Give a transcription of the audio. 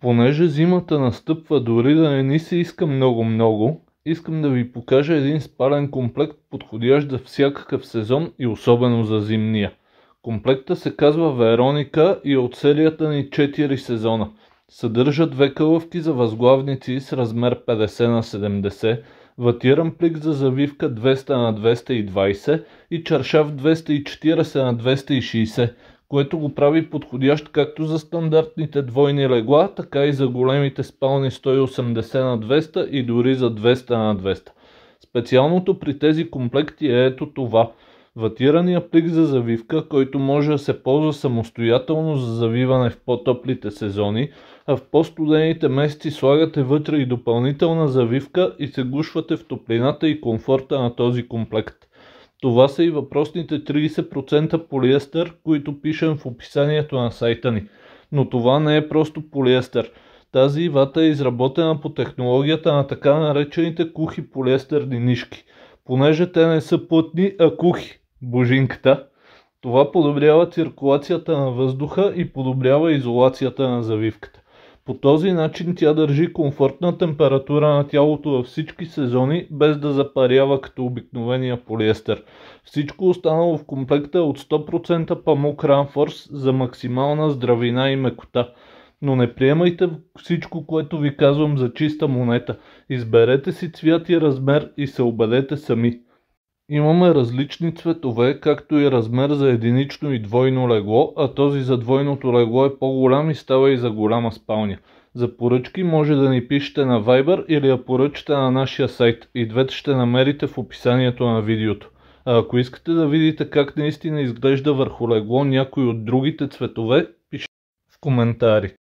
Понеже зимата настъпва, дори да не ни се иска много, искам да ви покажа един спален комплект, подходящ за всякакъв сезон и особено за зимния. Комплекта се казва Вероника и е от серията ни 4 сезона. Съдържа две кълъвки за възглавници с размер 50x70, ватиран плик за завивка 200x220 и чаршаф 240x260, което го прави подходящ както за стандартните двойни легла, така и за големите спални 180x200 и дори за 200x200. Специалното при тези комплекти е ето това. Ватирания плик за завивка, който може да се ползва самостоятелно за завиване в по-топлите сезони, а в по-студените месеци слагате вътре и допълнителна завивка и се гушвате в топлината и комфорта на този комплект. Това са и въпросните 30% полиестер, които пишем в описанието на сайта ни. Но това не е просто полиестер. Тази вата е изработена по технологията на така наречените кухи полиестерни нишки. Понеже те не са плътни, а кухи, божинката, това подобрява циркулацията на въздуха и подобрява изолацията на завивката. По този начин тя държи комфортна температура на тялото във всички сезони, без да запарява като обикновения полиестер. Всичко останало в комплекта е от 100% памук Ранфорс за максимална здравина и мекота. Но не приемайте всичко, което ви казвам за чиста монета. Изберете си цвят и размер и се убедете сами. Имаме различни цветове, както и размер за единично и двойно легло, а този за двойното легло е по-голям и става и за голяма спалня. За поръчки може да ни пишете на Viber или я поръчате на нашия сайт. И двете ще намерите в описанието на видеото. А ако искате да видите как наистина изглежда върху легло някой от другите цветове, пишете в коментари.